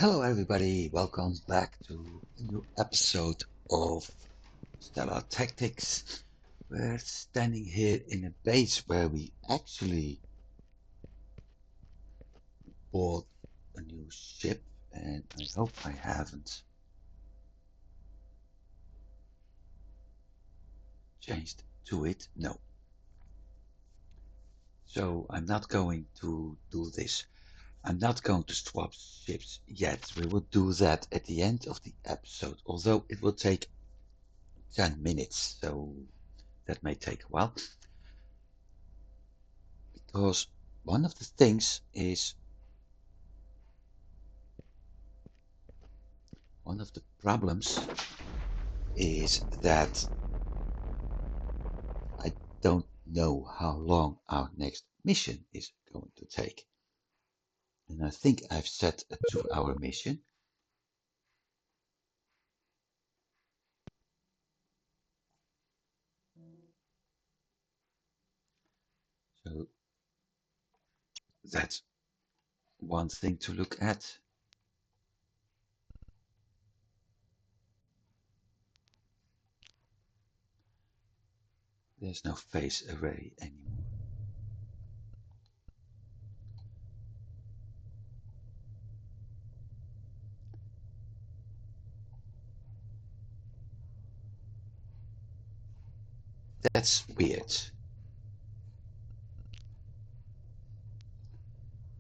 Hello, everybody. Welcome back to a new episode of Stellar Tactics. We're standing here in a base where we actually bought a new ship, and I hope I haven't changed to it. No. So I'm not going to do this. I'm not going to swap ships yet. We will do that at the end of the episode, although it will take 10 minutes, so that may take a while. Because one of the things is one of the problems is that I don't know how long our next mission is going to take. And I think I've set a 2-hour mission. So that's one thing to look at. There's no phase array anymore. That's weird.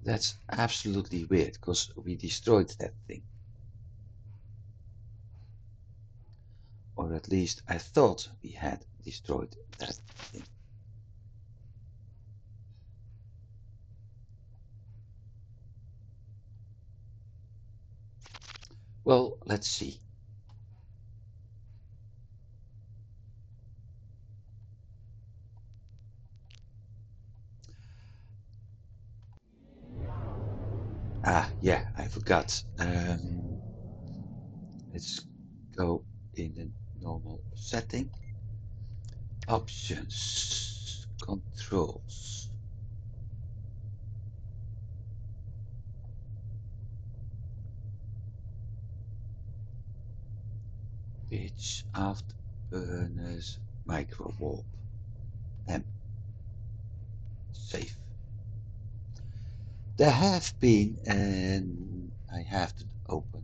That's absolutely weird because we destroyed that thing. Or at least I thought we had destroyed that thing. Well, let's see. Ah, yeah, I forgot. Let's go in the normal setting. Options, controls. Pitch, afterburners, micro warp. M. Save. There have been, and I have to open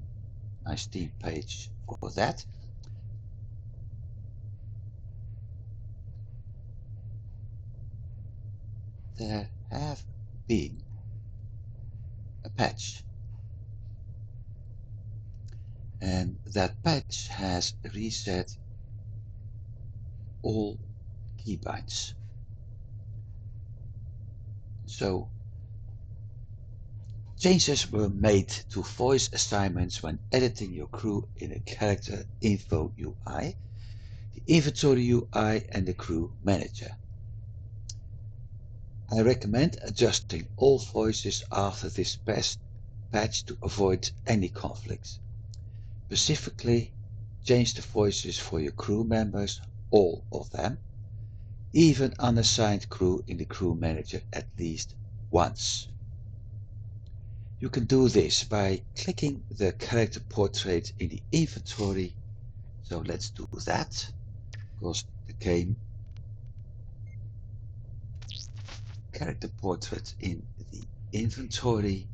my Steam page for that. There have been a patch, and that patch has reset all keybinds. So changes were made to voice assignments when editing your crew in a character info UI, the inventory UI, and the crew manager. I recommend adjusting all voices after this patch to avoid any conflicts. Specifically, change the voices for your crew members, all of them, even unassigned crew in the crew manager at least once. You can do this by clicking the character portrait in the inventory. So let's do that, because the game character portrait in the inventory,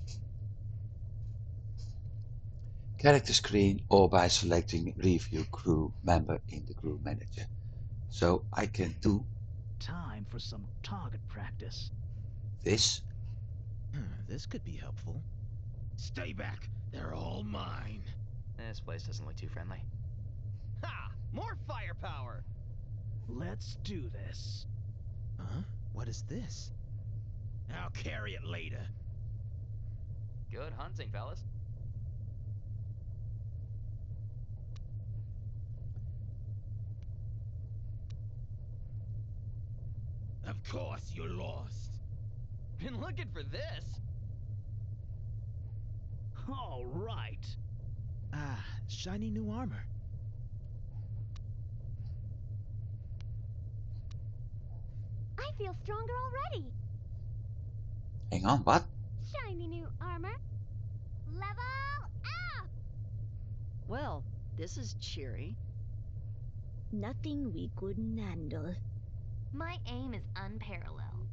character screen, or by selecting review crew member in the crew manager. So I can do Time for some target practice. this. This could be helpful. Stay back. They're all mine. This place doesn't look too friendly. Ha! More firepower! Let's do this. Huh? What is this? I'll carry it later. Good hunting, fellas. Of course you're lost. Been looking for this. All right. Ah, shiny new armor. I feel stronger already. Hang on, what? Shiny new armor. Level Well, this is cheery. Nothing we couldn't handle. My aim is unparalleled.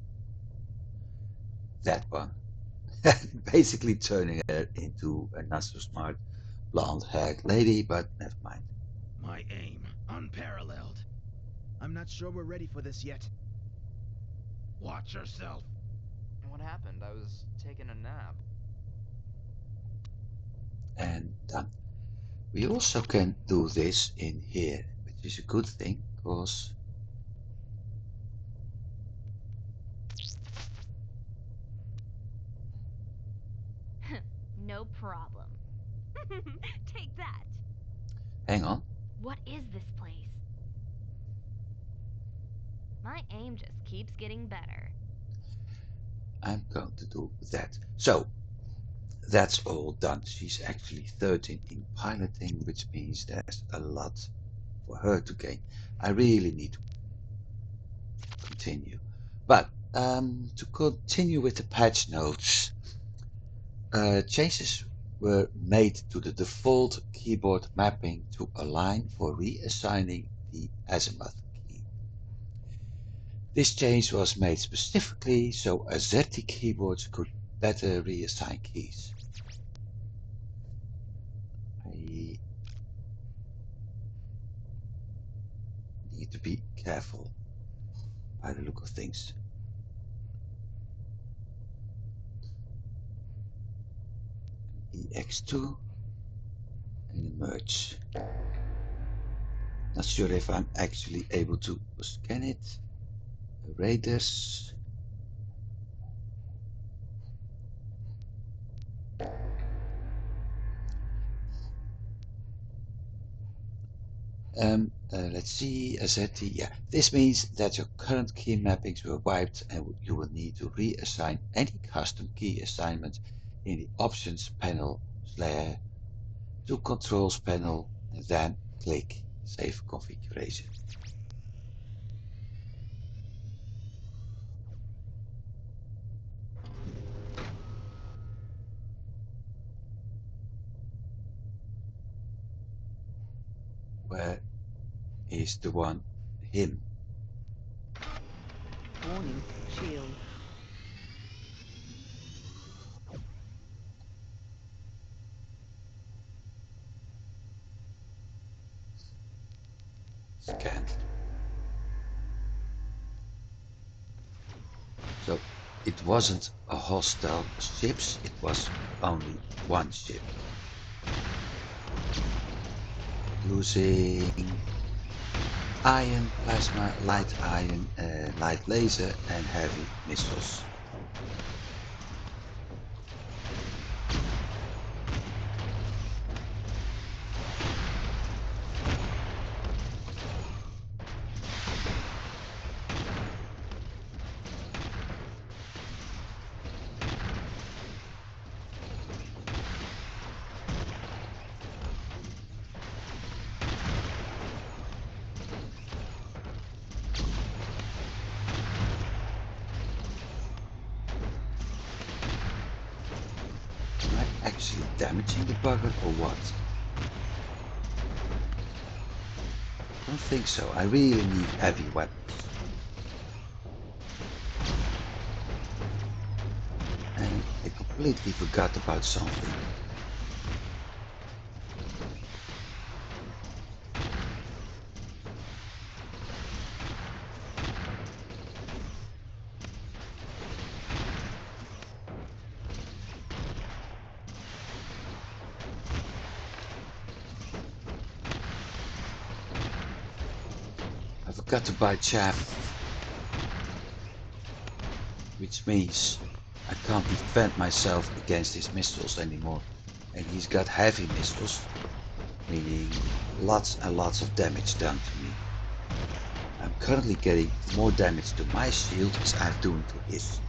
That one. Basically turning her into a not so smart blonde-haired lady, but never mind. My aim, unparalleled. I'm not sure we're ready for this yet. Watch yourself. What happened? I was taking a nap. And done. We also can do this in here, which is a good thing, because No problem. Take that. hang on, What is this place? My aim just keeps getting better. I'm going to do that. So, that's all done. She's actually 13 in piloting, which means there's a lot for her to gain. I really need to continue. But to continue with the patch notes, changes were made to the default keyboard mapping to align for reassigning the azimuth key. This change was made specifically so AZERTY keyboards could better reassign keys. I need to be careful by the look of things. EX2 and a merge. Not sure if I'm actually able to scan it. Raiders. Let's see, AZERTY. Yeah, this means that your current key mappings were wiped and you will need to reassign any custom key assignment in the options panel / to controls panel and then click save configuration. Where is the one? Him. Warning, shield. Scanned. So it wasn't a hostile ships, it was only one ship. Using iron, plasma, light iron, light laser and heavy missiles. Am I actually damaging the bugger or what? I don't think so. I really need heavy weapons. And I completely forgot about something. I forgot to buy chaff, which means I can't defend myself against his missiles anymore. And he's got heavy missiles, meaning lots and lots of damage done to me. I'm currently getting more damage to my shield as I'm doing to his.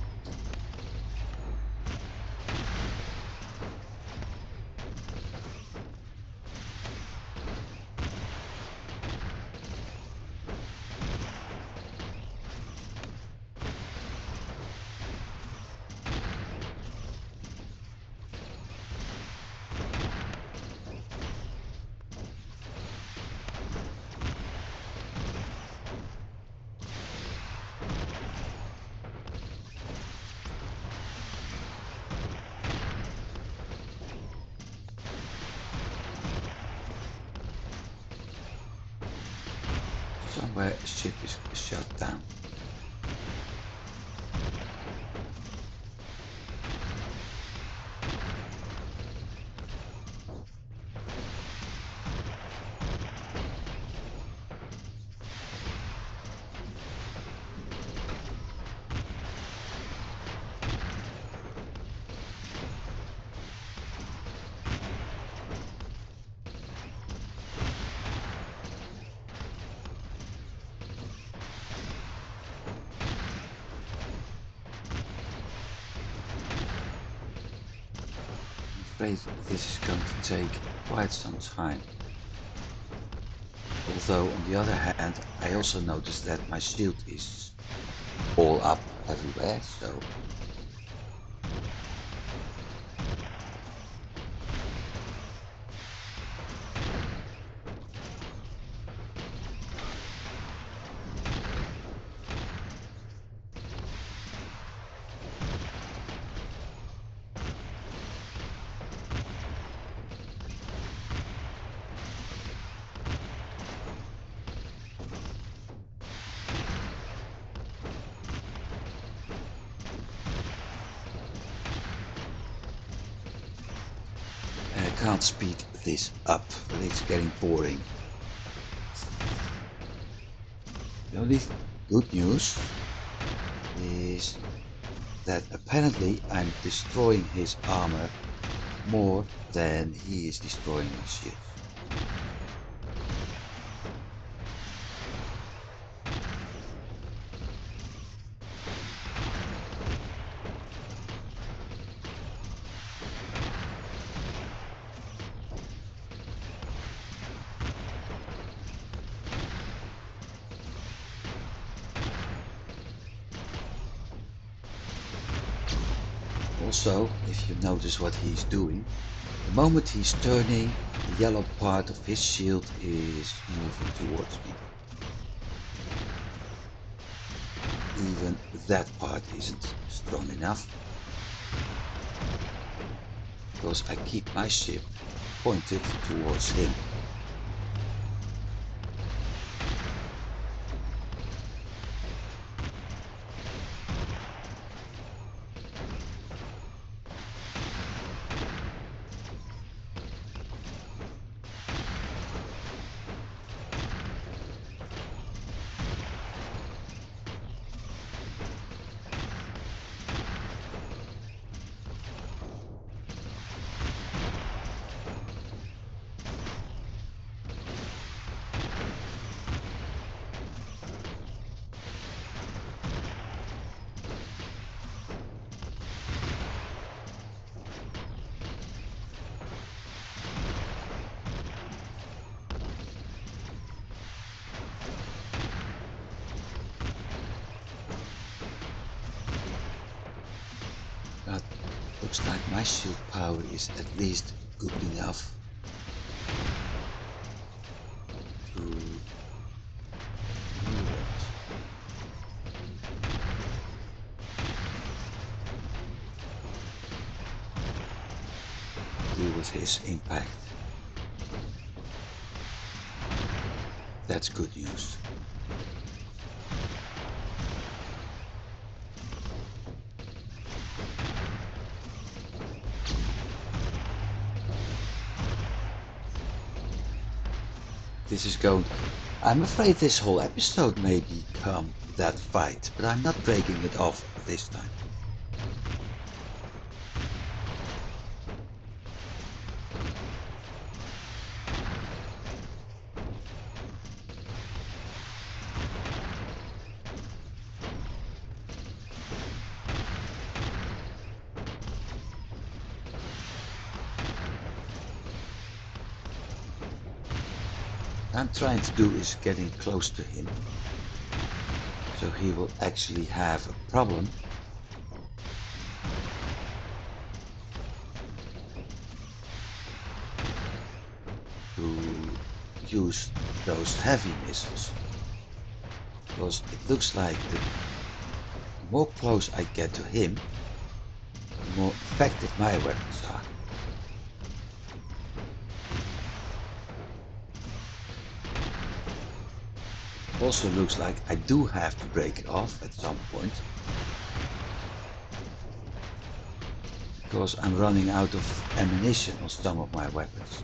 where a ship is shut down. I'm afraid this is going to take quite some time. Although on the other hand, I also noticed that my shield is all up everywhere, so I can't speed this up, but it's getting boring. The only good news is that apparently I'm destroying his armor more than he is destroying my shield. Also, if you notice what he's doing, the moment he's turning, the yellow part of his shield is moving towards me. Even that part isn't strong enough, because I keep my ship pointed towards him. But looks like my shield power is at least good enough to deal with his impact. That's good news. This is going... I'm afraid this whole episode may become that fight, but I'm not breaking it off this time. I'm trying to do is getting close to him, so he will actually have a problem to use those heavy missiles, because it looks like the more close I get to him, the more effective my weapons are. Also looks like I do have to break it off at some point, because I'm running out of ammunition on some of my weapons.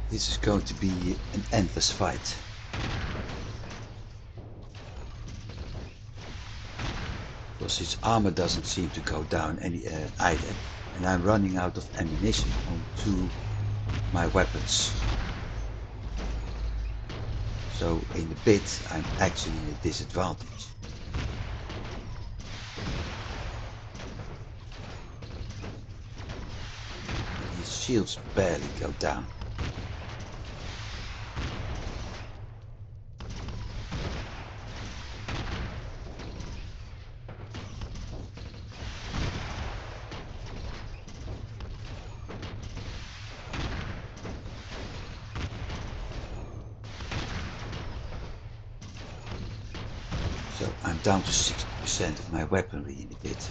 This is going to be an endless fight. Because his armor doesn't seem to go down any either, and I'm running out of ammunition onto my weapons. So in a bit I'm actually at a disadvantage. His shields barely go down. So I'm down to 60% of my weaponry in a bit.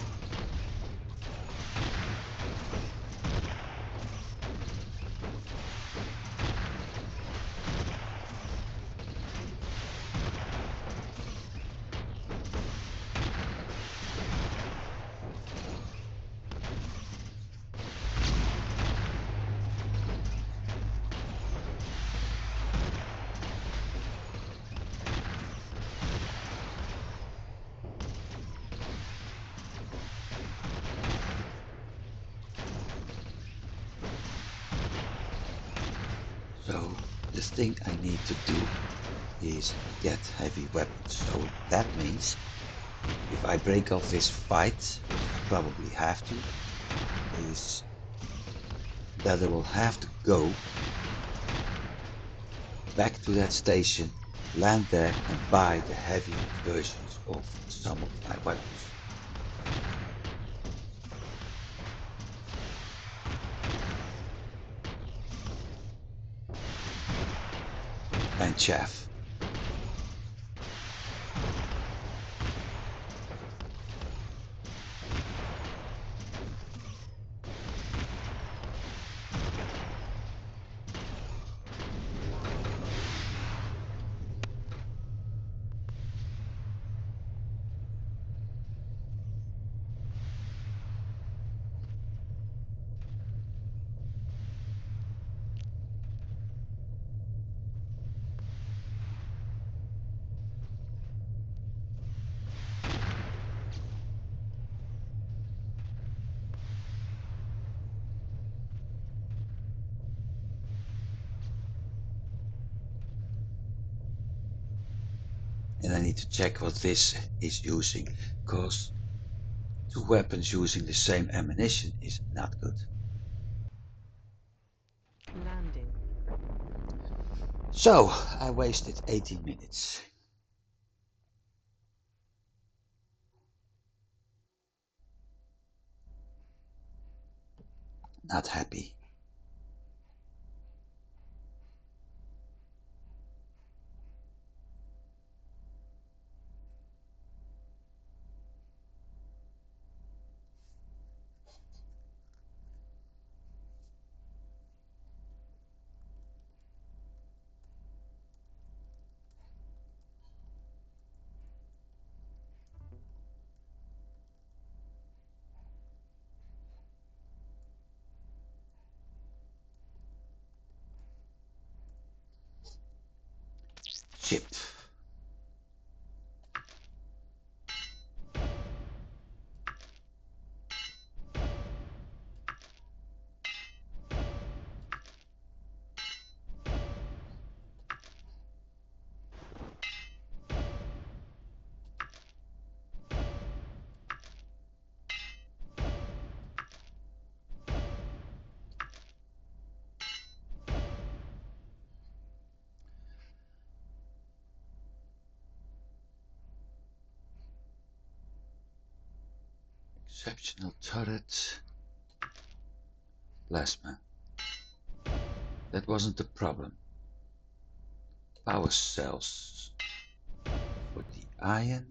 So the thing I need to do is get heavy weapons. So that means if I break off this fight, which I probably have to, is that I will have to go back to that station, land there and buy the heavy versions of some of my weapons. And chaff. And I need to check what this is using, because two weapons using the same ammunition is not good. Landing. So I wasted 18 minutes. Not happy. Shipped. Exceptional turret. plasma. That wasn't the problem. Power cells for the iron.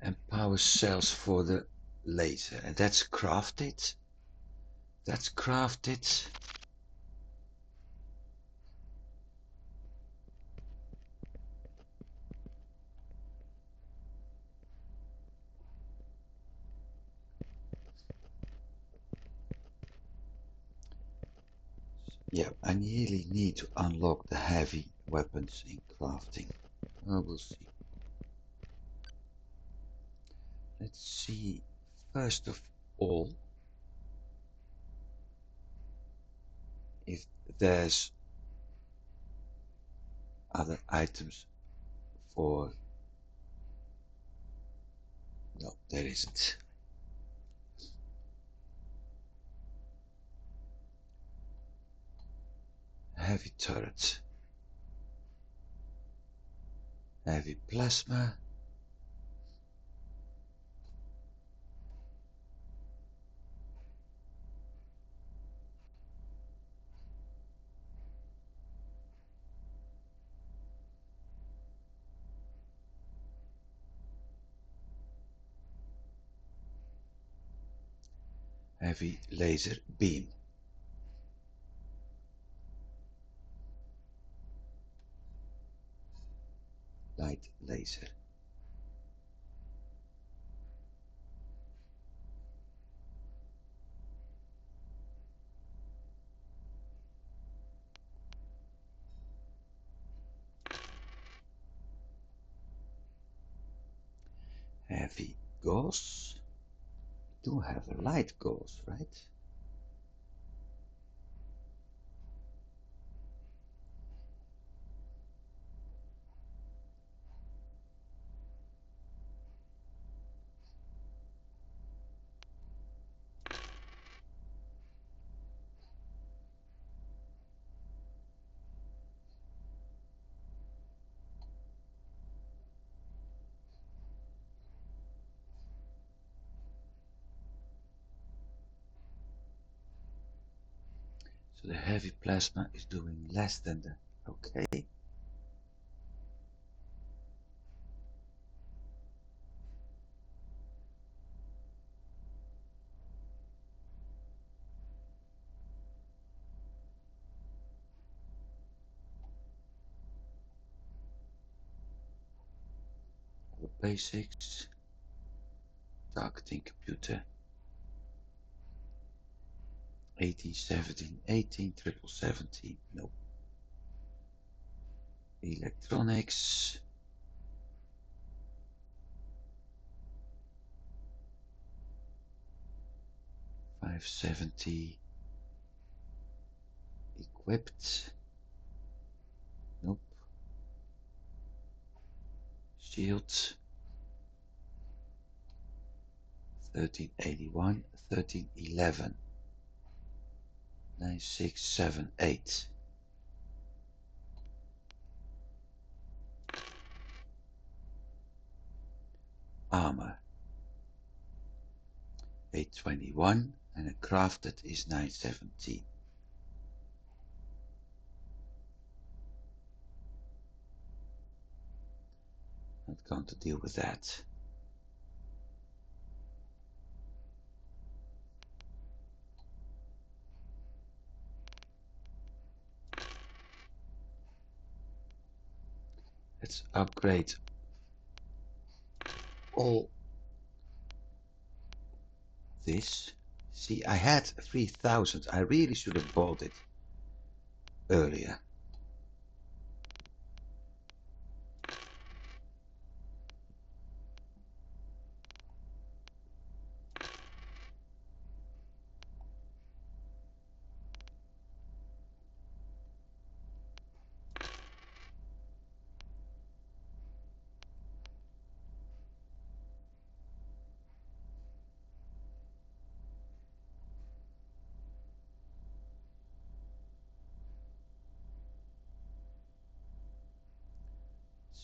And power cells for the laser. And that's crafted. That's crafted. Yeah, I really need to unlock the heavy weapons in crafting. We'll see. Let's see, first of all, if there's other items for... No, there isn't. Heavy turret. Heavy plasma. Heavy laser beam. Light laser. Heavy gauze. Do have a light gauze, right? So the heavy plasma is doing less than the... Okay. All basics. Targeting computer. 1817, 18, 777. No. Electronics. $570. Equipped. Nope. Shield. 1381, 1311. 9678. Armor. 821 and a crafted is 917. Not going to deal with that. Let's upgrade all this. See, I had 3000. I really should have bought it earlier.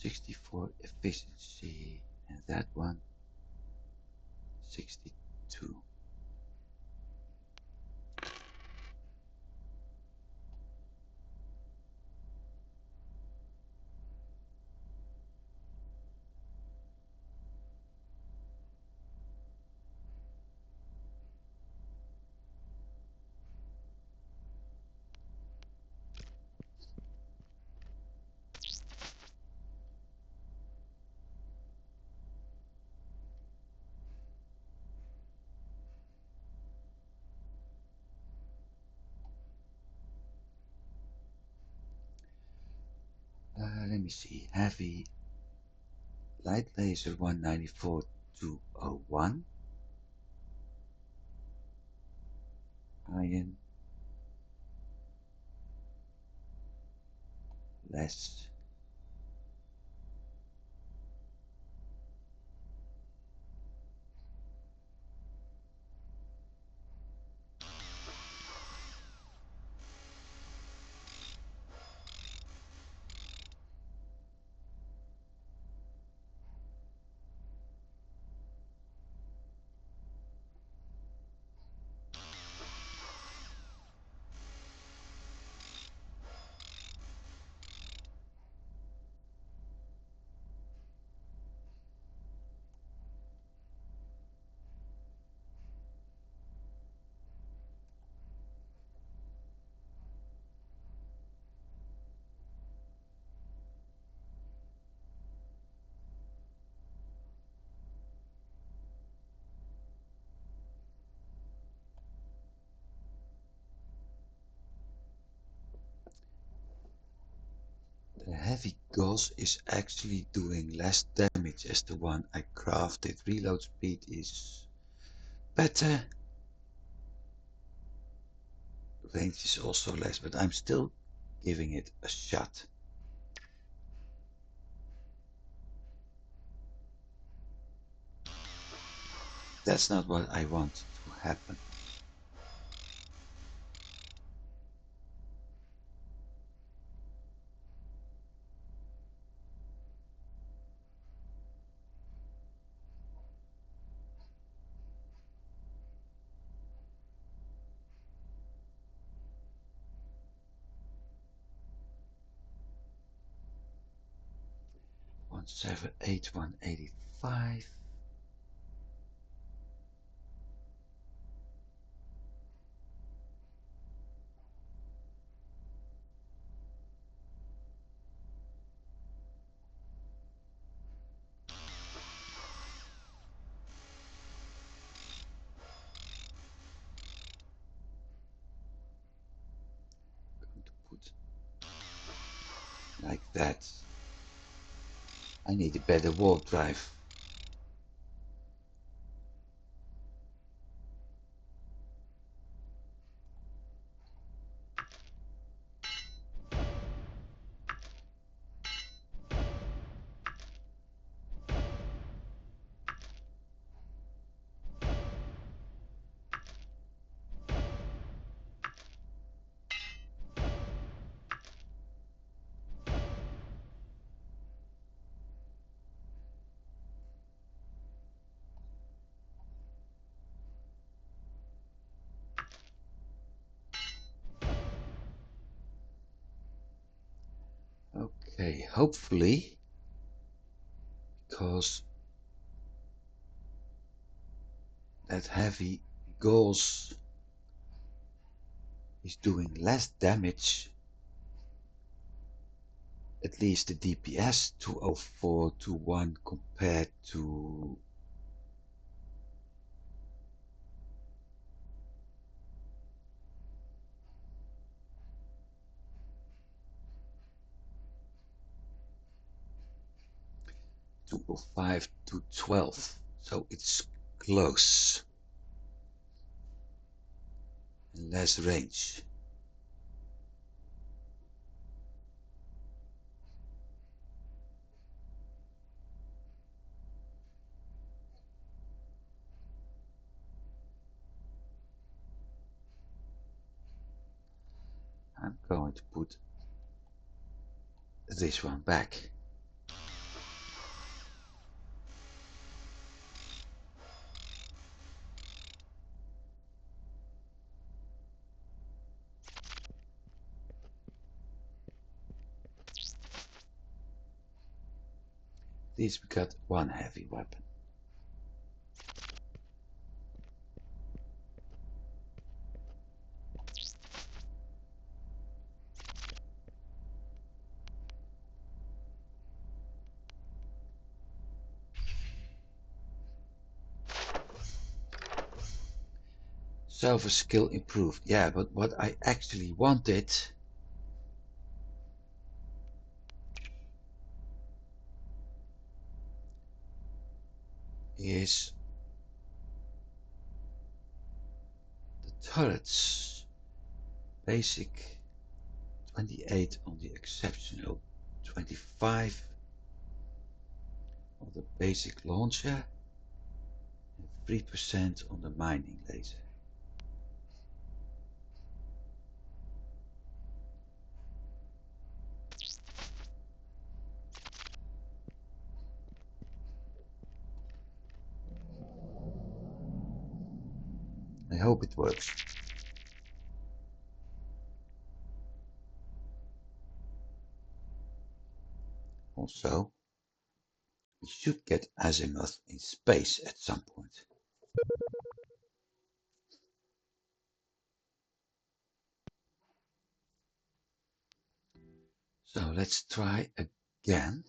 64 efficiency, and that one 62. Let me see. Heavy light laser 194-201. Iron less. The heavy gauze is actually doing less damage as the one I crafted. Reload speed is better. Range is also less, but I'm still giving it a shot. That's not what I want to happen. One 178, 185. Going to put like that. I need a better warp drive. Okay, hopefully, because that heavy gauze is doing less damage, at least the DPS 204 to 1 compared to two oh five to 12, so it's close and less range. I'm going to put this one back. least we got one heavy weapon. Salvage skill improved. Yeah, but what I actually wanted is the turrets. Basic 28 on the exceptional, 25 on the basic launcher, and 3% on the mining laser. I hope it works. Also, we should get azimuth in space at some point. So let's try again.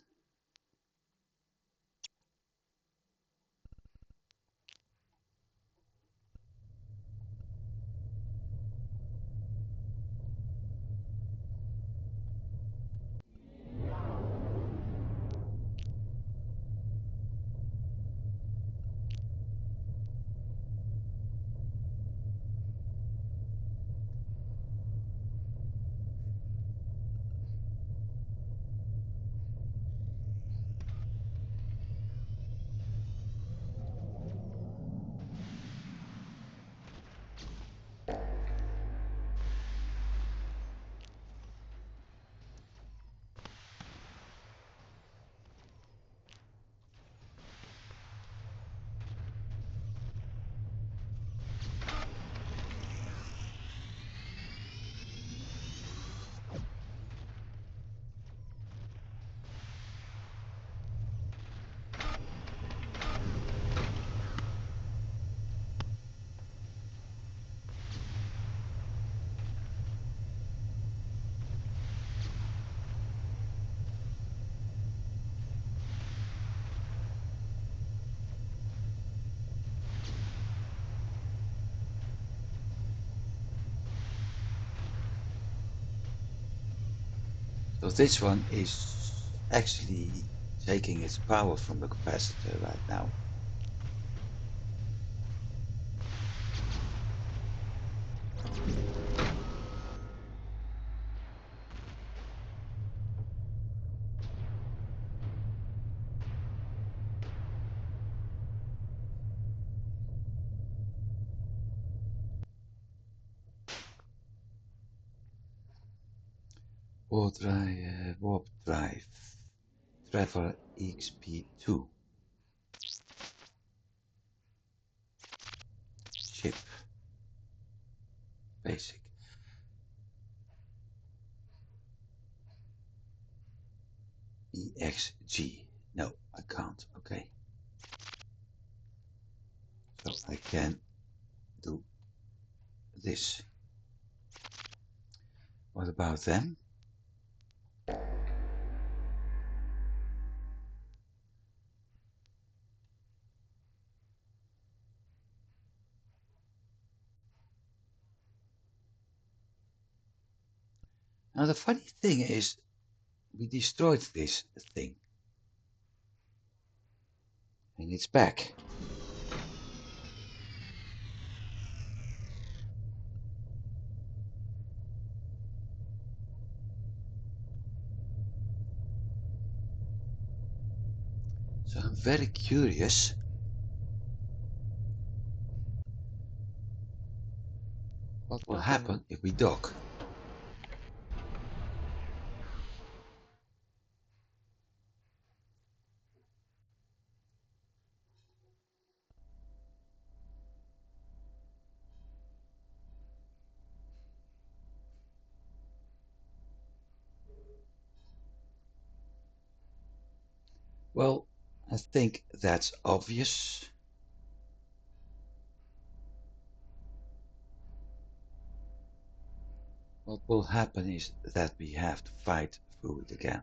So this one is actually taking its power from the capacitor right now. Warp drive, Traveler XP2, chip, basic. EXG, no, I can't, okay. So I can do this. What about them? Now the funny thing is, we destroyed this thing. And it's back. So I'm very curious what will happen if we dock. Well, I think that's obvious. What will happen is that we have to fight through it again.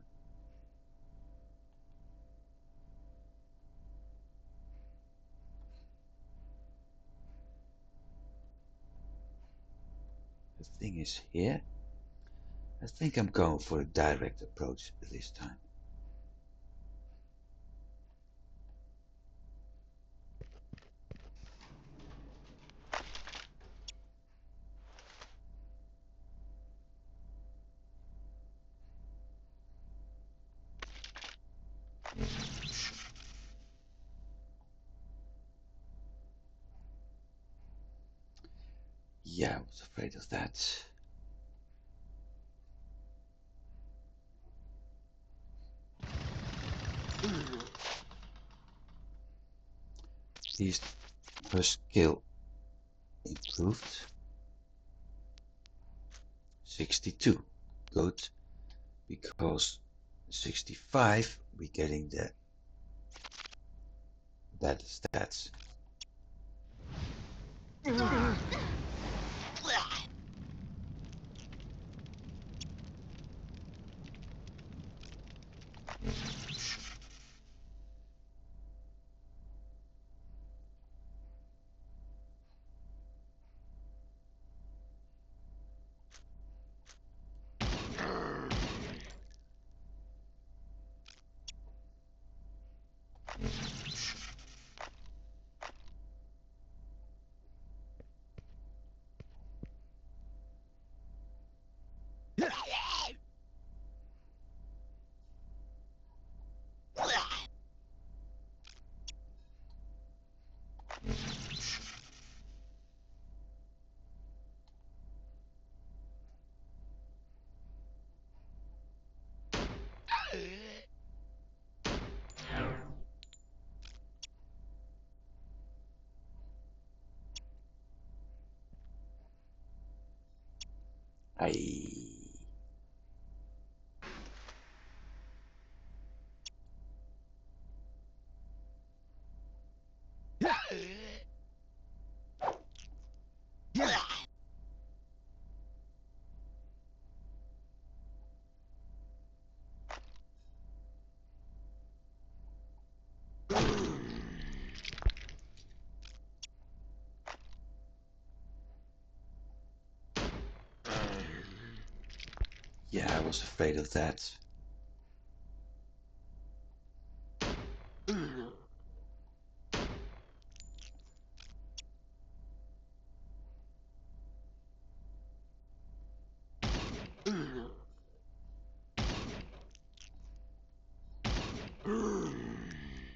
The thing is here. I think I'm going for a direct approach this time. Yeah, I was afraid of that. At least her skill improved. 62. Good. Because 65 we're getting the better stats. Yeah, I was afraid of that.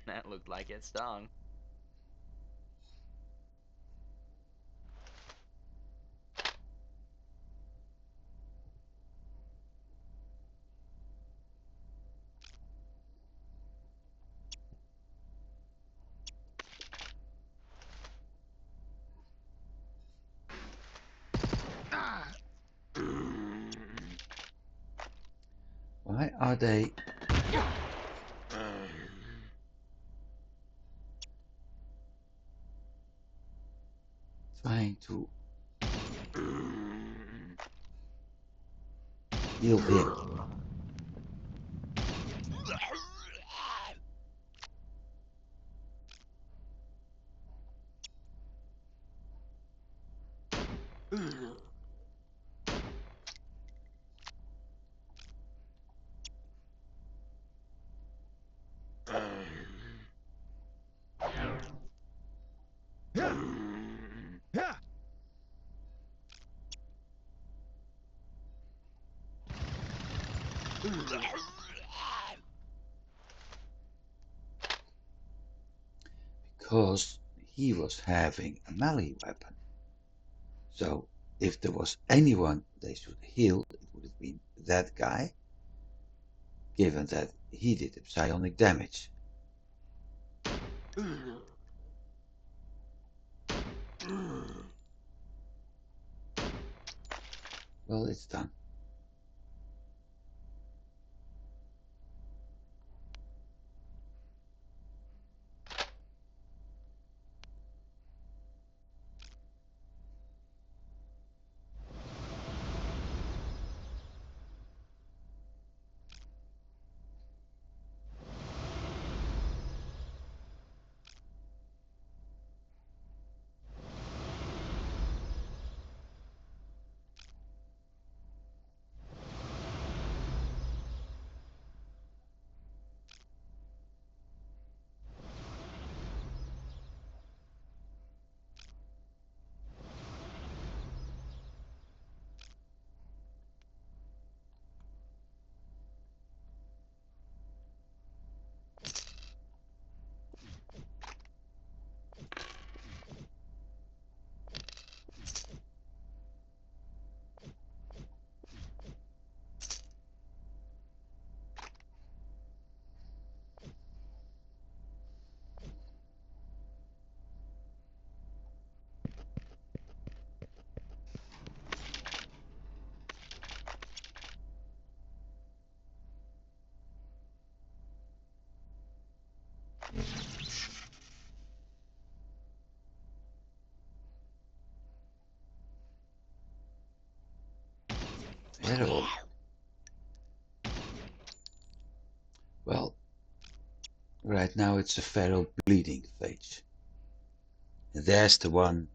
That looked like it stung. Why are they trying to heal him? Because he was having a melee weapon. So if there was anyone they should heal, it would have been that guy, given that he did the psionic damage. Well, it's done. Hello. Well, right now it's a feral bleeding phage. And there's the one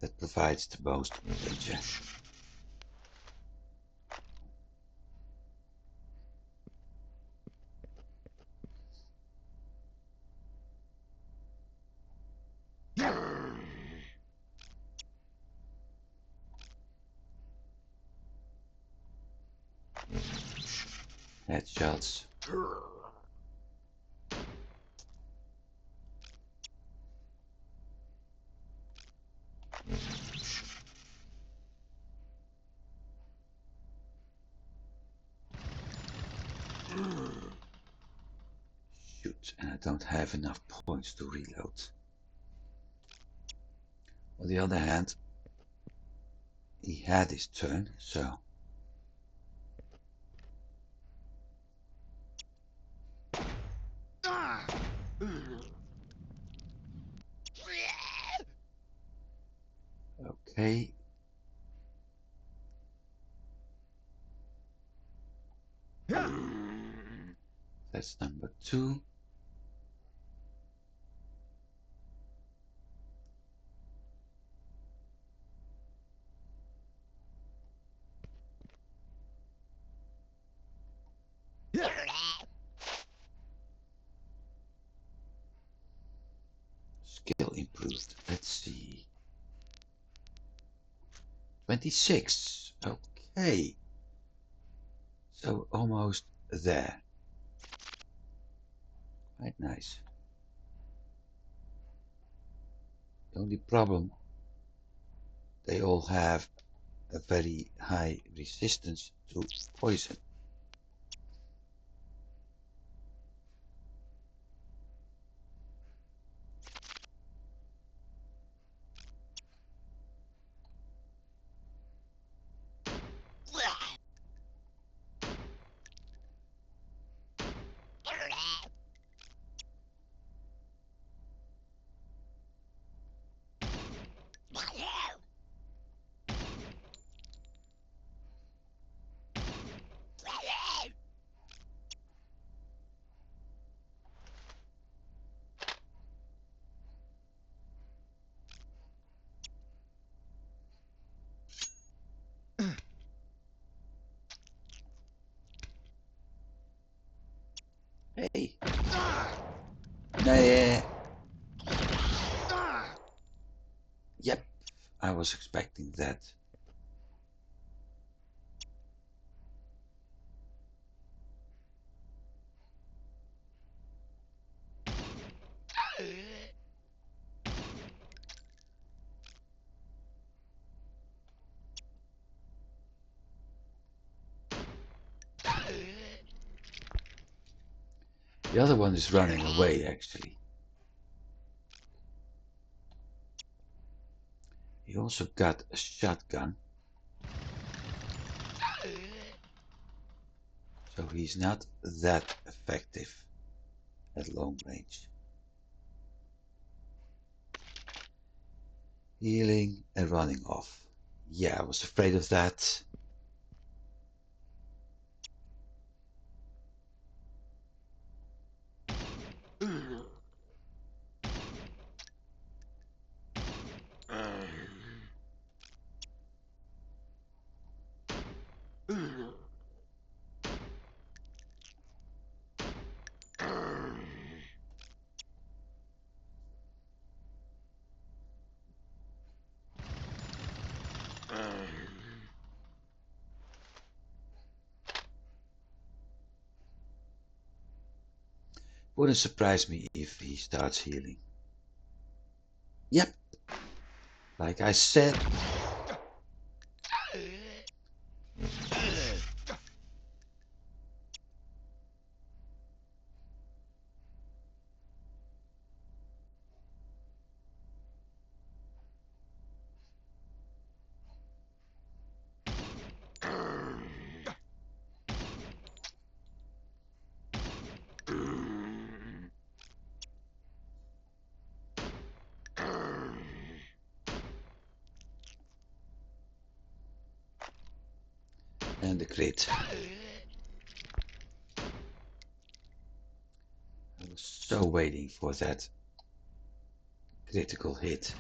that provides the most danger. Headshots. Shoot, and I don't have enough points to reload. On the other hand, he had his turn, so... Okay. That's number 2. Skill improved. Let's see. 26. Okay. So almost there. Quite nice. The only problem, they all have a very high resistance to poison. Hey. Nah. Yep, I was expecting that. The other one is running away, actually. He also got a shotgun. So he's not that effective at long range. Healing and running off. Yeah, I was afraid of that. Wouldn't surprise me if he starts healing. Yep. Like I said. And the crit. I was so waiting for that critical hit.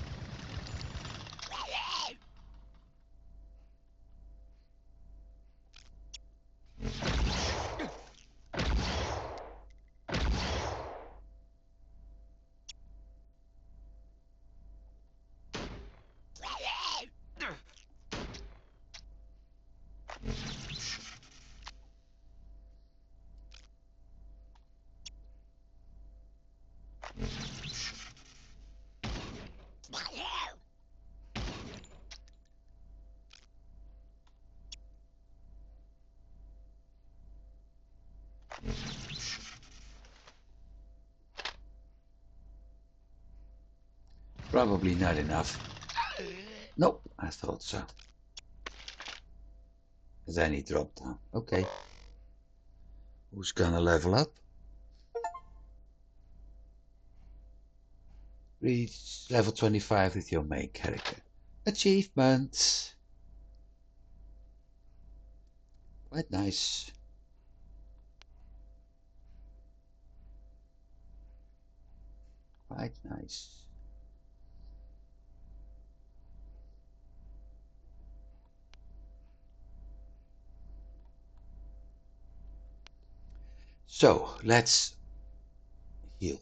Probably not enough. Nope, I thought so. Then he dropped down. Okay. Who's gonna level up? Reach level 25 with your main character. Achievements. Quite nice. Quite nice. So let's heal.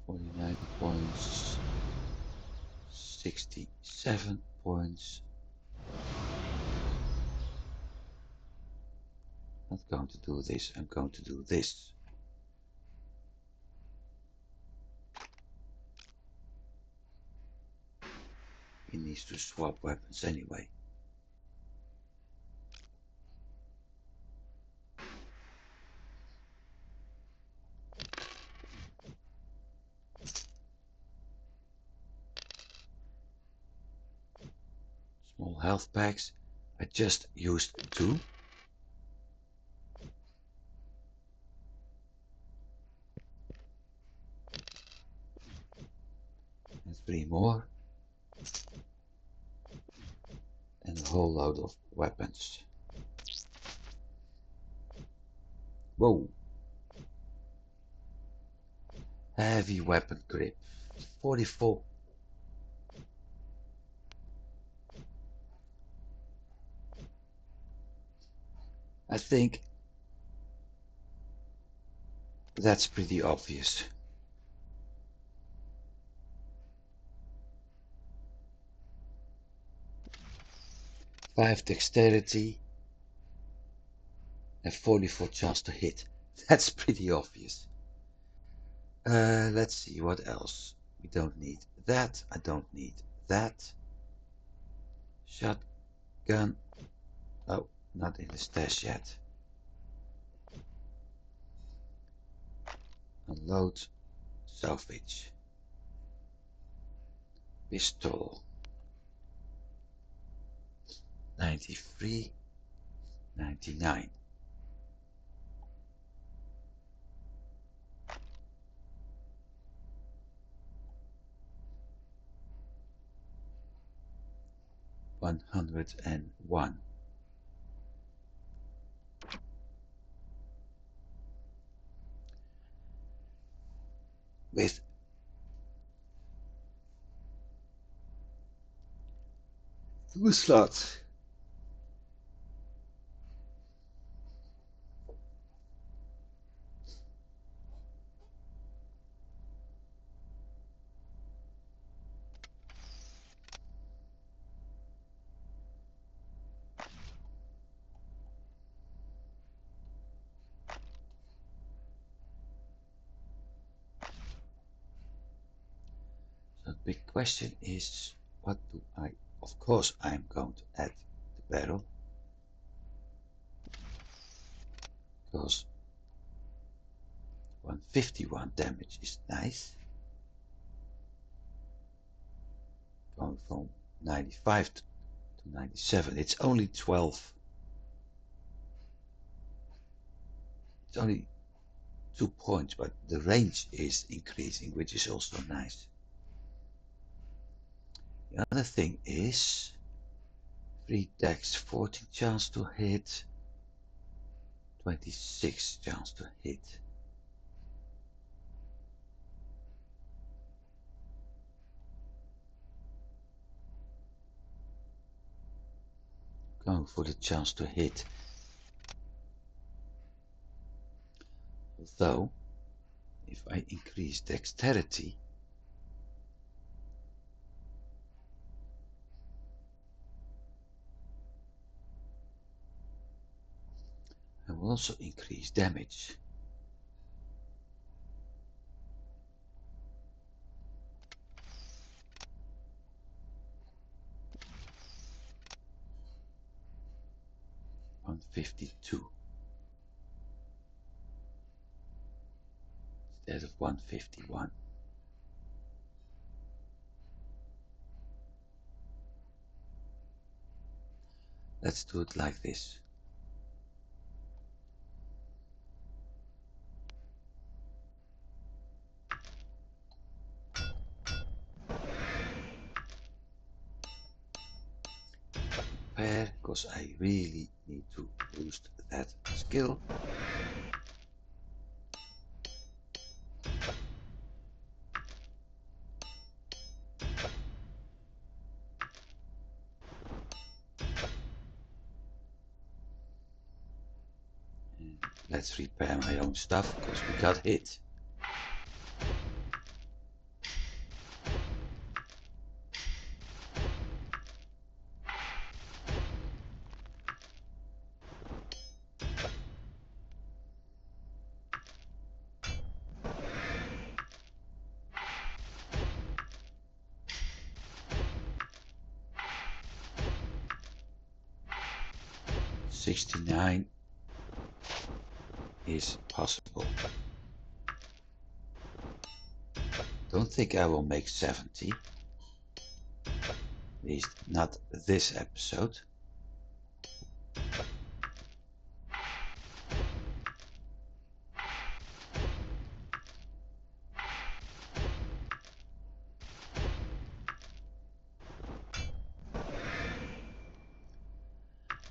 £49 points, 67 points. I'm not going to do this, I'm going to do this. He needs to swap weapons anyway. Small health packs. I just used 2. And 3 more. And a whole load of weapons. Whoa. Heavy weapon grip. 44. I think that's pretty obvious. Five dexterity and 44 chance to hit. That's pretty obvious. Let's see what else. We don't need that. I don't need that. Shotgun. Oh, not in the stash yet. Unload. Salvage. Pistol. 93. 99. $101. With 2 slots. So the big question is, what do I, of course I'm going to add the barrel, because 151 damage is nice, going from 95 to 97. It's only 12, it's only 2 points, but the range is increasing, which is also nice. The other thing is 3 decks, 14 chance to hit, 26 chance to hit. Going for the chance to hit. Although, if I increase dexterity, I will also increase damage. $152 instead of 151. Let's do it like this. Repair, because I really need to boost that skill. And let's repair my own stuff because we got hit. $69 is possible. Don't think I will make 70. At least not this episode.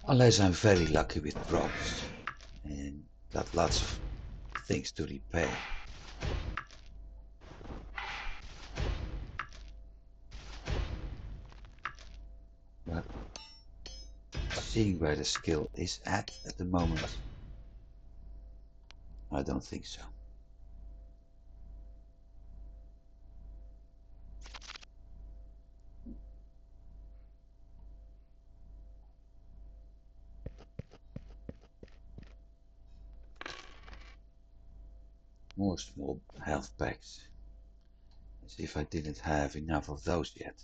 Unless I'm very lucky with drops and got lots of things to repair. But seeing where the skill is at the moment, I don't think so. More small health packs. As if I didn't have enough of those yet.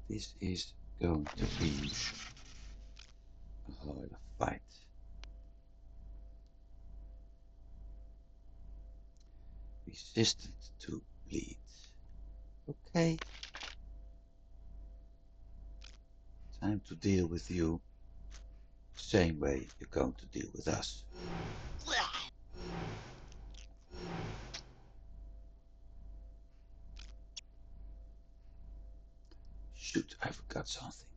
This is going to be a hard fight. Resistant to bleed. Okay. Time to deal with you same way you're going to deal with us. Shoot, I forgot something.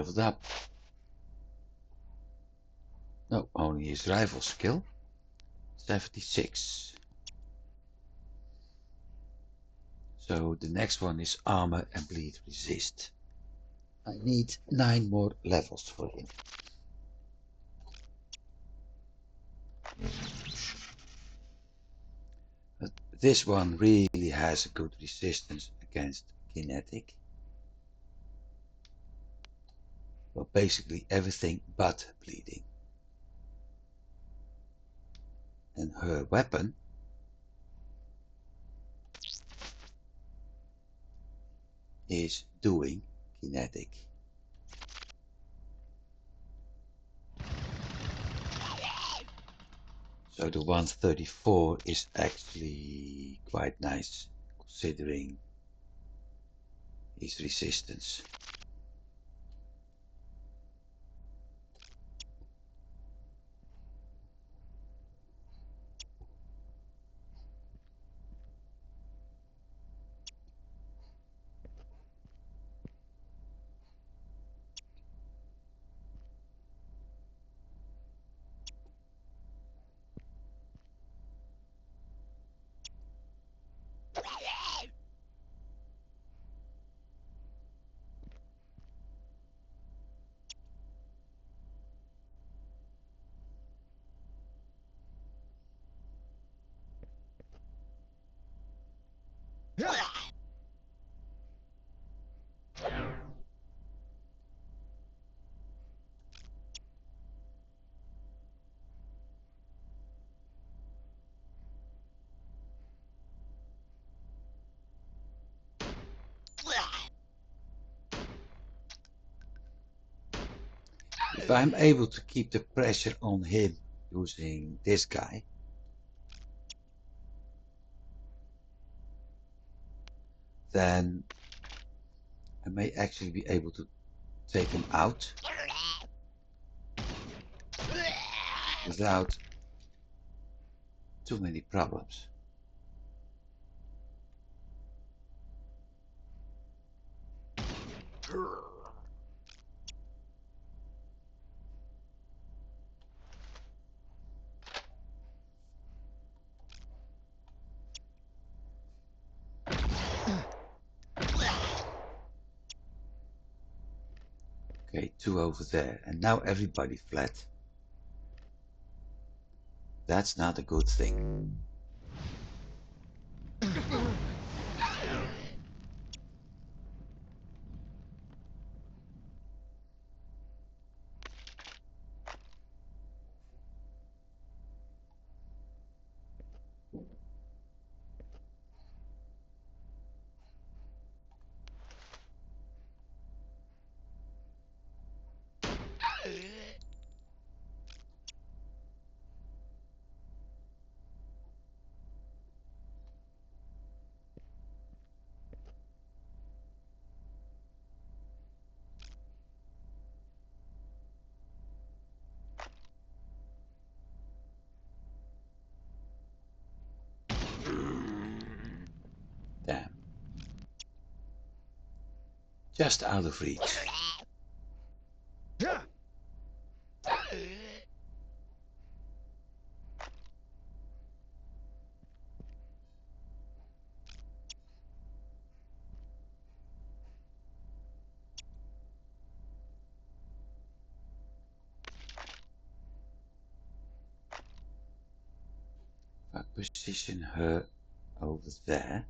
leveled up. No, only his rival skill. 76. So the next one is armor and bleed resist. I need 9 more levels for him. But this one really has a good resistance against kinetic. Well, basically everything but bleeding. And her weapon is doing kinetic. So the 134 is actually quite nice considering his resistance. If I'm able to keep the pressure on him using this guy, then I may actually be able to take him out without too many problems. Okay, 2 over there, and now everybody flat. That's not a good thing. Damn. Just out of reach. If I position her over there,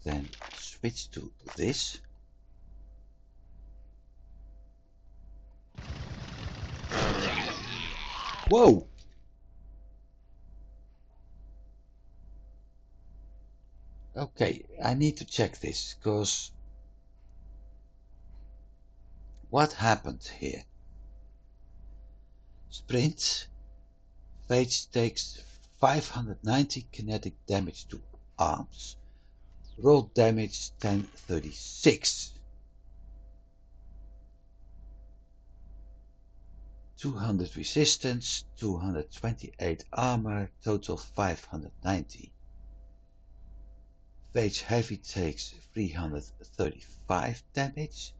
then switch to this. Whoa! Okay, I need to check this, because what happened here? Sprint, Phage takes 590 kinetic damage to arms. Roll damage 1036. 200 resistance, 228 armor, total 590. Phage Heavy takes 335 damage,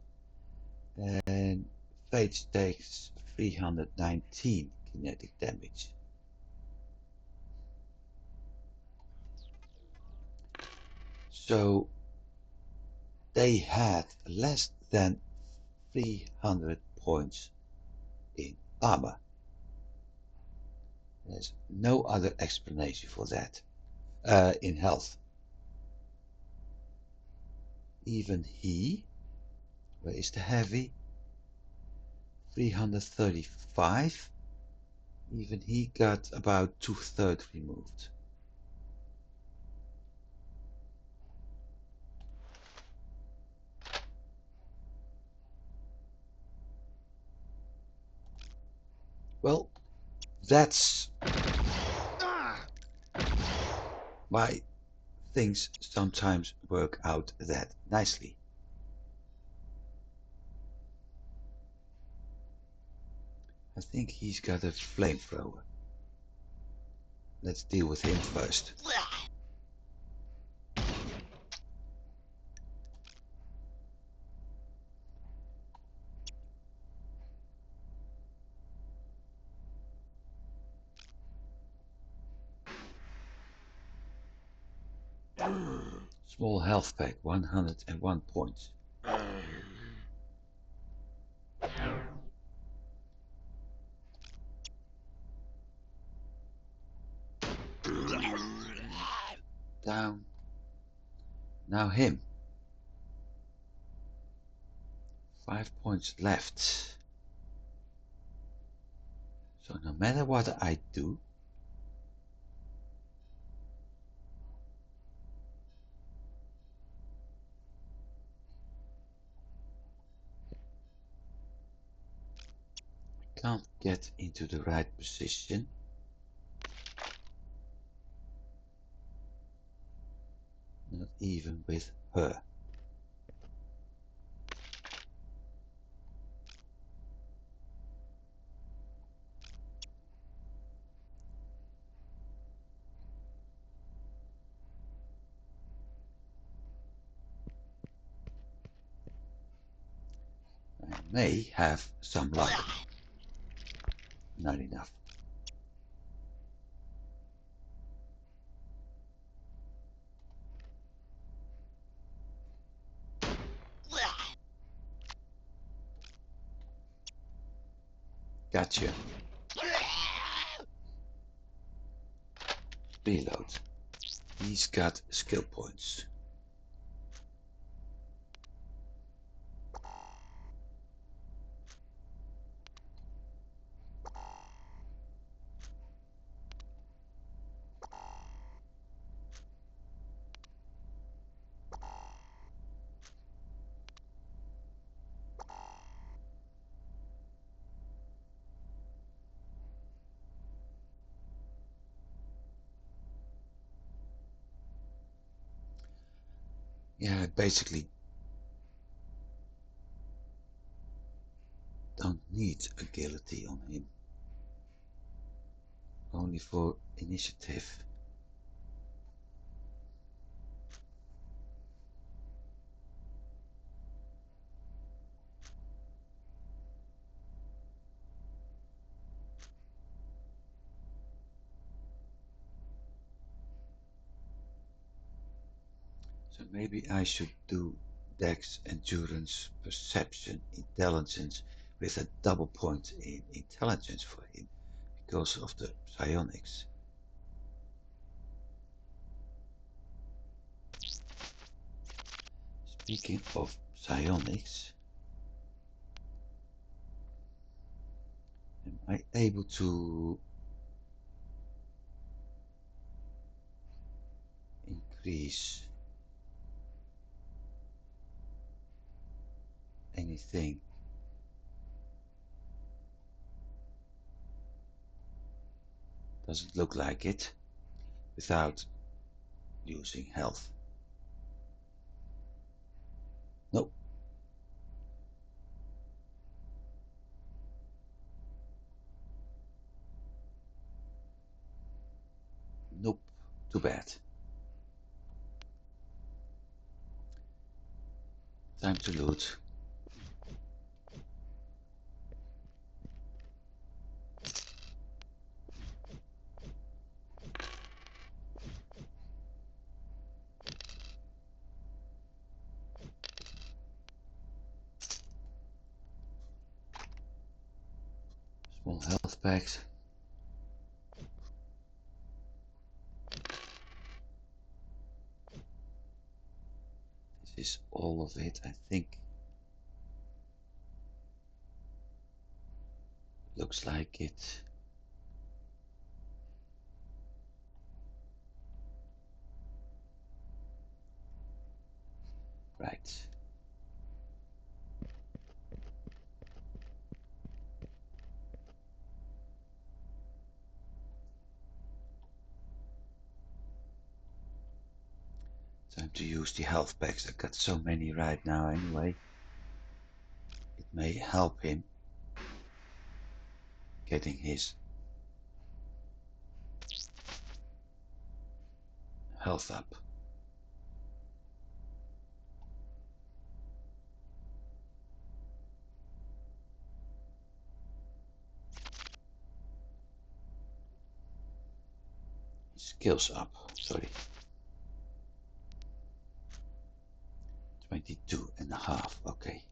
and Phage takes 319 kinetic damage. So they had less than 300 points in armor. There's no other explanation for that. In health. Even he, where is the heavy? 335. Even he got about 2/3 removed. Well, that's why things sometimes work out that nicely. I think he's got a flamethrower. Let's deal with him first. Small health pack, 101 points. Down. Now him. 5 points left. So no matter what I do, I can't get into the right position. Not even with her. I may have some luck. Not enough. Gotcha. Reload. He's got skill points. Yeah, I basically don't need agility on him. Only for initiative. So maybe I should do Dex, Endurance, Perception, Intelligence with a double point in Intelligence for him because of the psionics. Speaking of psionics, am I able to increase anything? Doesn't look like it without using health. Nope. Nope. Too bad. Time to loot. Small health packs. This is all of it, I think. Looks like it. Right. Time to use the health packs. I've got so many right now anyway. It may help him getting his health up. His skills up, sorry. 22.5, okay.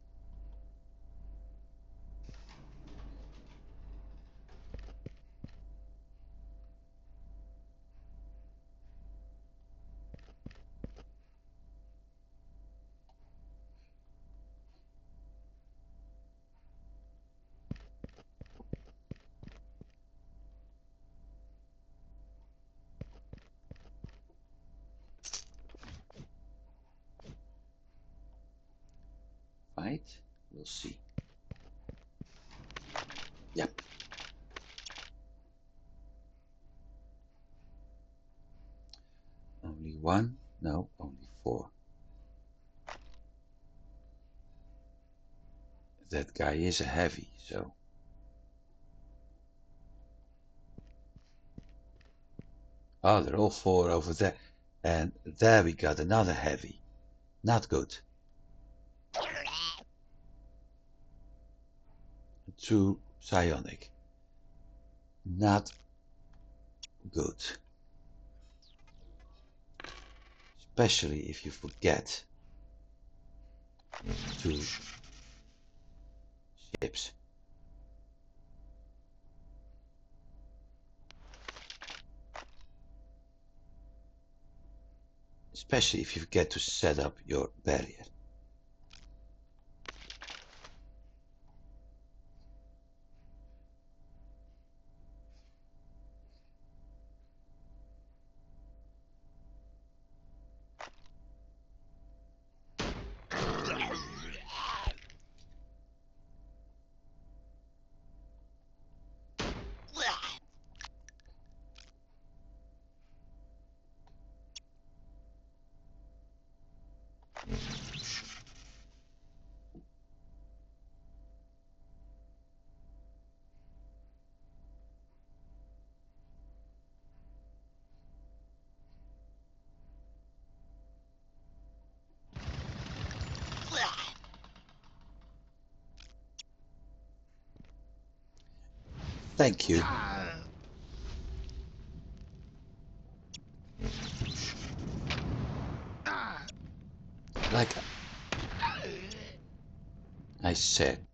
Right, we'll see. Yep. Only one? No, only 4. That guy is a heavy, so. Oh, they're all 4 over there. And there we got another heavy. Not good. 2 psionic. Not good. Especially if you forget 2 ships. Especially if you forget to set up your barrier. Thank you. Like I said.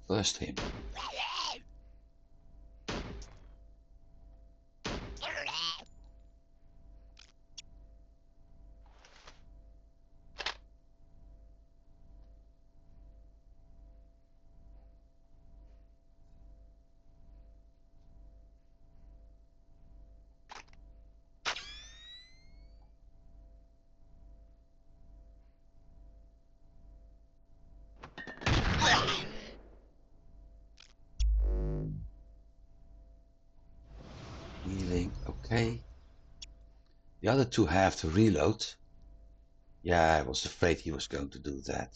First him. Healing, okay. The other 2 have to reload. Yeah, I was afraid he was going to do that.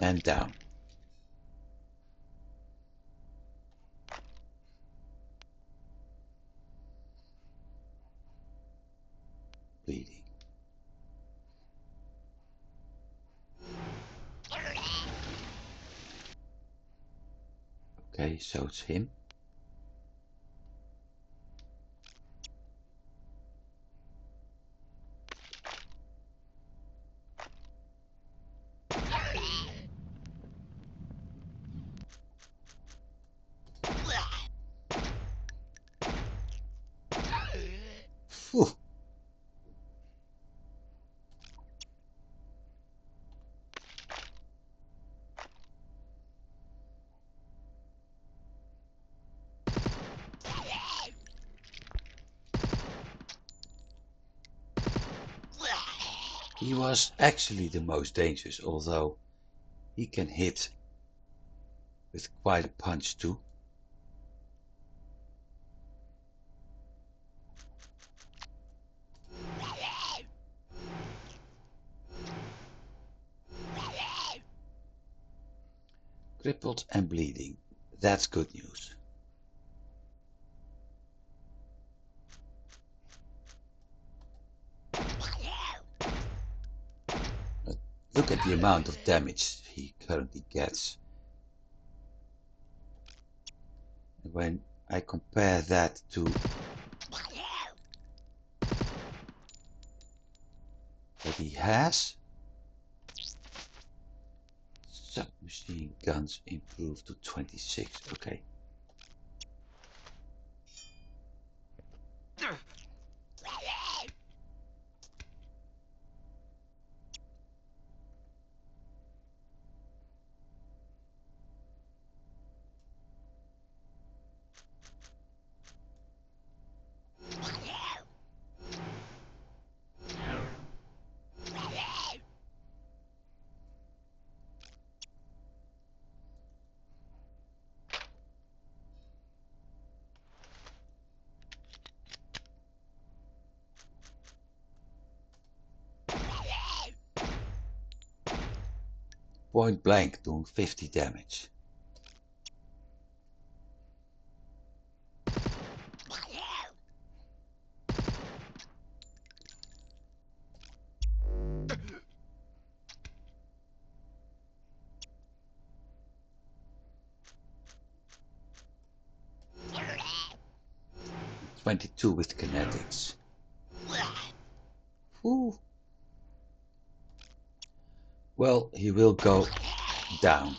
and down. Bleeding. Okay, so it's him. Phew. He was actually the most dangerous, although he can hit with quite a punch too. Crippled and bleeding. That's good news. But look at the amount of damage he currently gets. And when I compare that to what he has, submachine guns improved to 26. Okay. Point blank doing 50 damage. "22 with kinetics. Whew. Well, he will go down.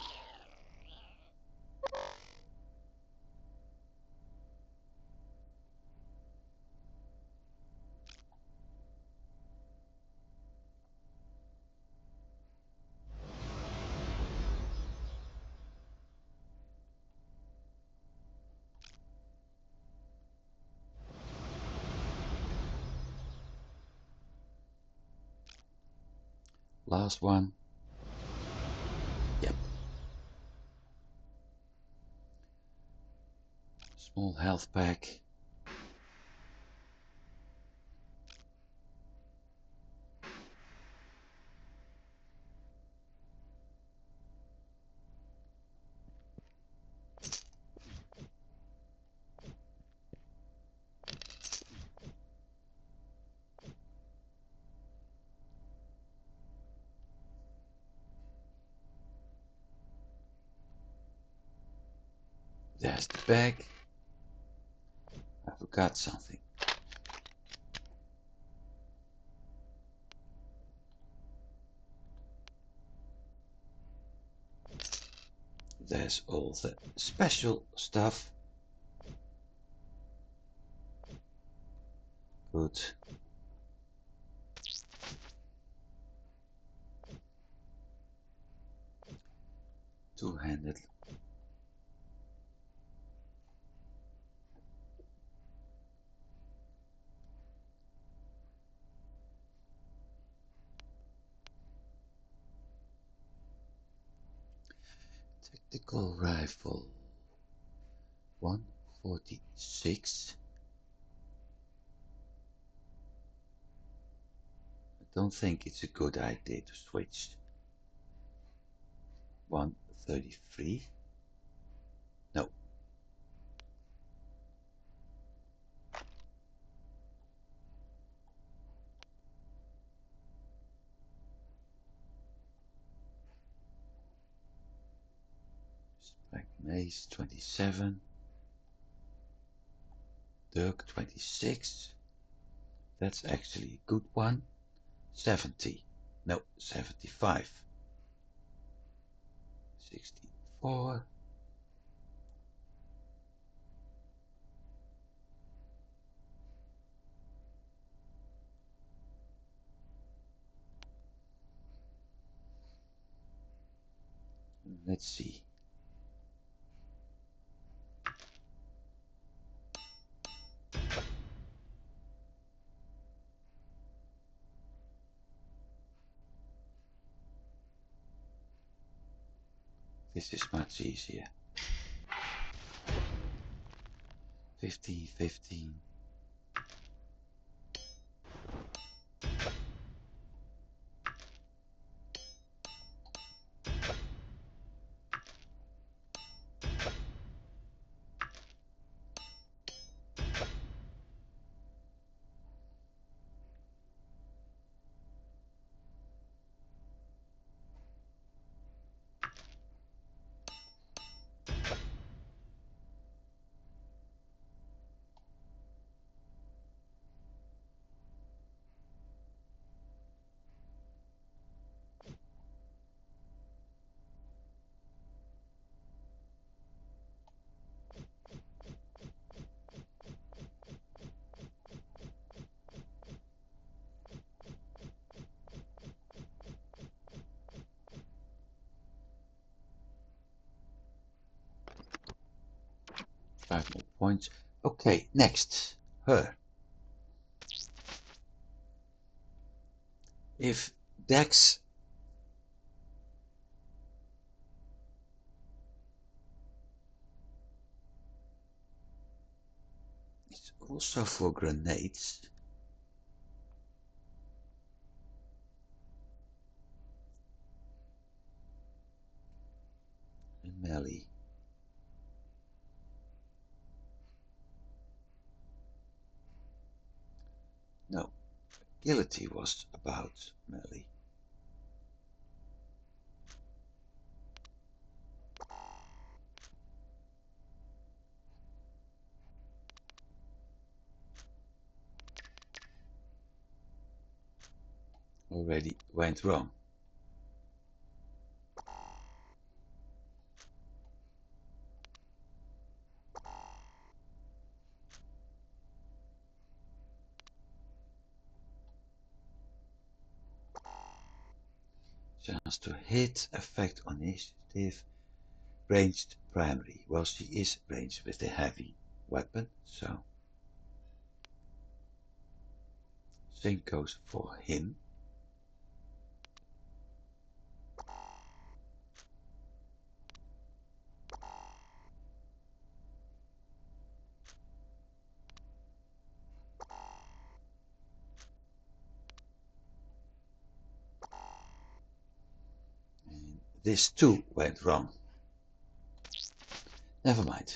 Last one. Yep. Small health pack. There's the bag. I forgot something. There's all the special stuff. Good. Two-handed. Tactical rifle. 146. I don't think it's a good idea to switch. 133. No. Black Mace 27. Dirk 26. That's actually a good one. 70. No, 75. 64. Let's see. This is much easier. 15, 15. Five more points. Okay, next. Her. If Dex is also for grenades, and melee. No, agility was about melee. Already went wrong. Chance to hit, effect on initiative, ranged primary. Well, she is ranged with a heavy weapon, so same goes for him. And this too went wrong. Never mind.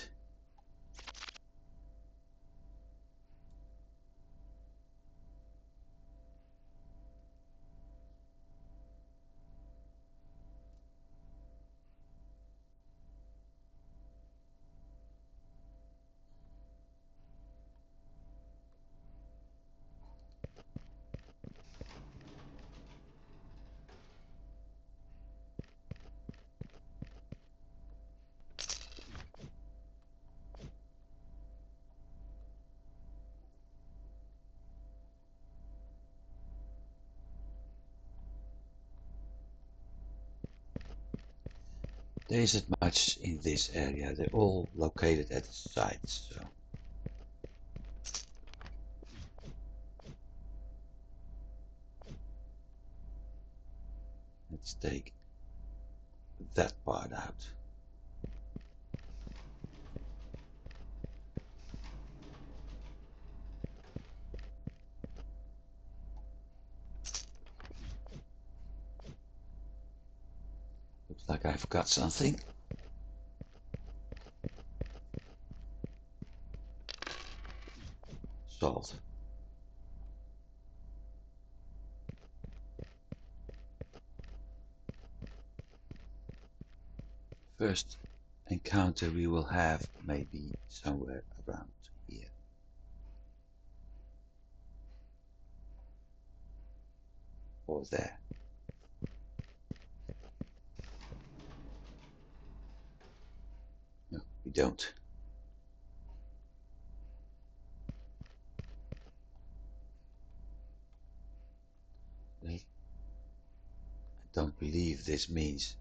There isn't much in this area. They're all located at the sites, so let's take that part out. Looks like like I forgot something. Salt. First encounter we will have maybe somewhere around here. Or there. No, we don't. I don't believe this means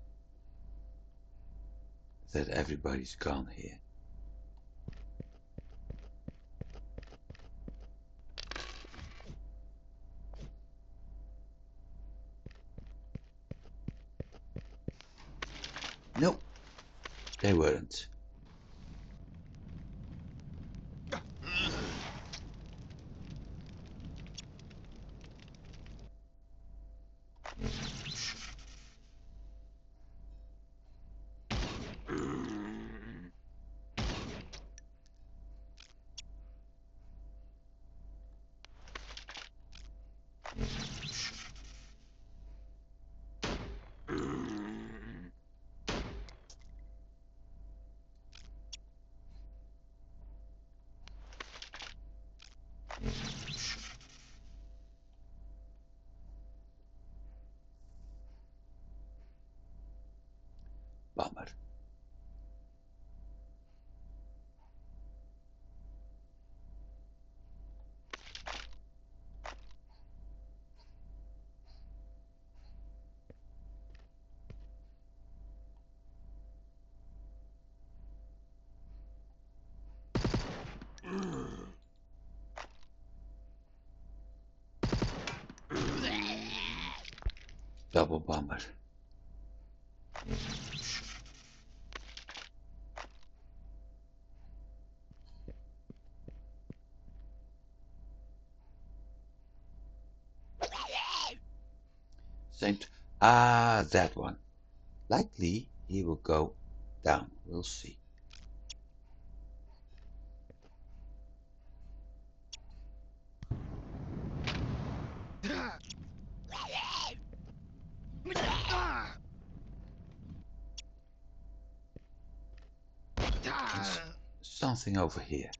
that everybody's gone here. Nope, they weren't. Bummer. Double bummer. Same. That one. Likely he will go down. We'll see. There's something over here.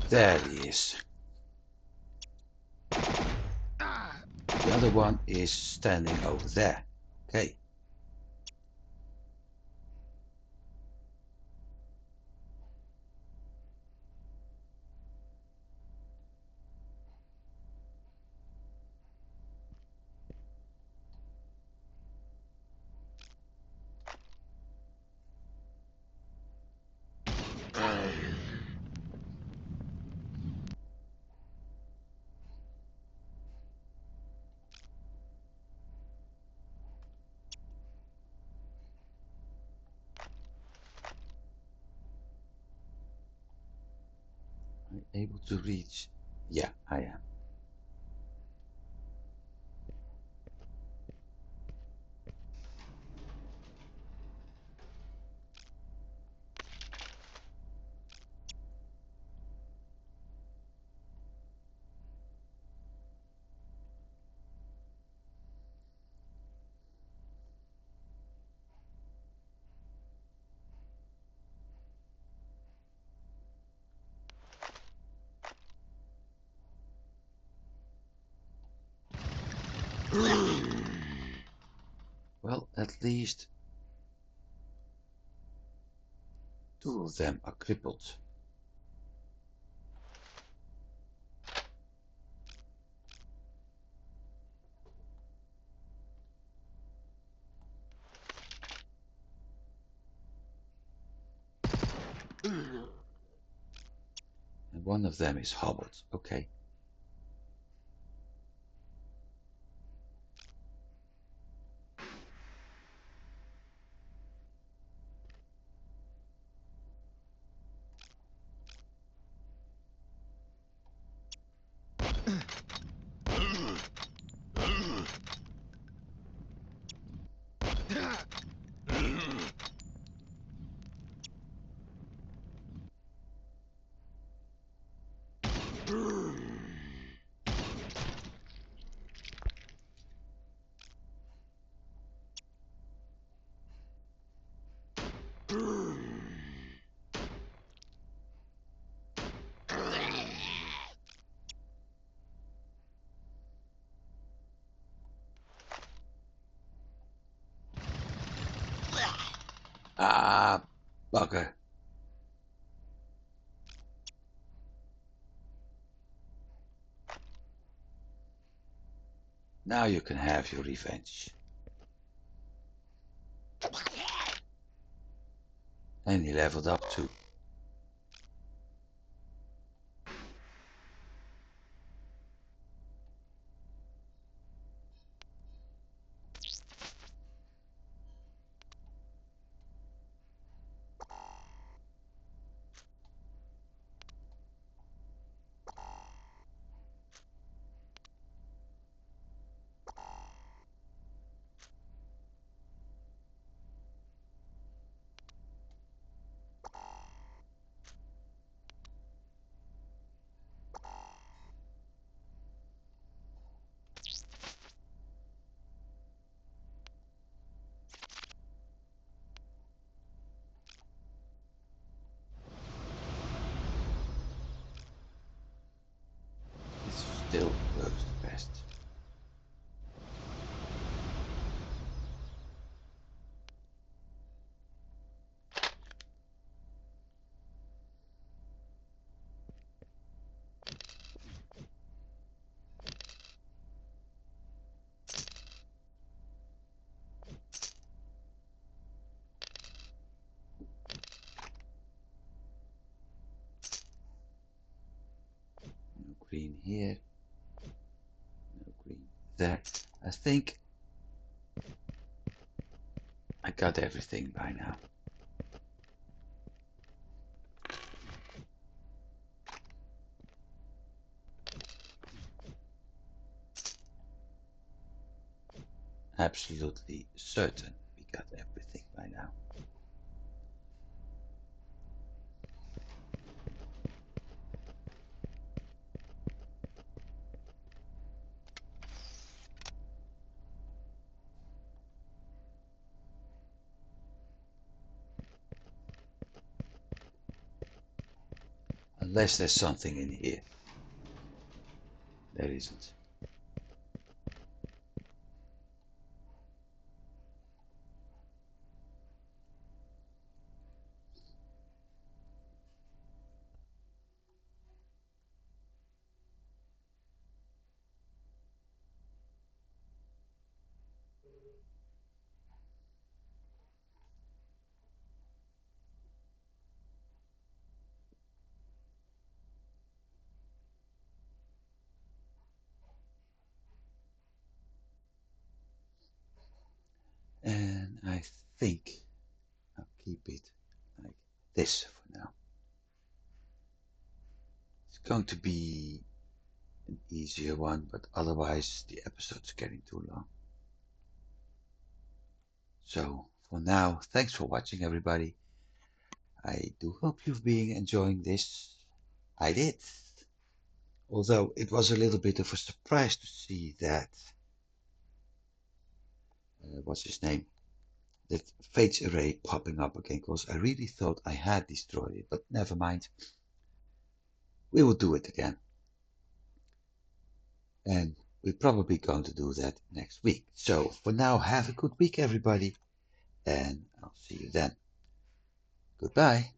There he is. The other one is standing over there. Okay. I'm able to reach. Yeah, I am. Well, at least Two of them are crippled. And one of them is hobbled. Okay. Ah, bugger. Now you can have your revenge. And he leveled up too. It's still goes the best. No green here. No green there. I think I got everything by now. Absolutely certain we got everything by now. Unless there's something in here. There isn't. And I think I'll keep it like this for now. It's going to be an easier one, but otherwise the episode's getting too long. So for now, thanks for watching, everybody. I do hope you've been enjoying this. I did. Although it was a little bit of a surprise to see that, what's his name? That Phage Array popping up again, because I really thought I had destroyed it, but never mind. We will do it again. And we're probably going to do that next week. So for now, have a good week, everybody, and I'll see you then. Goodbye.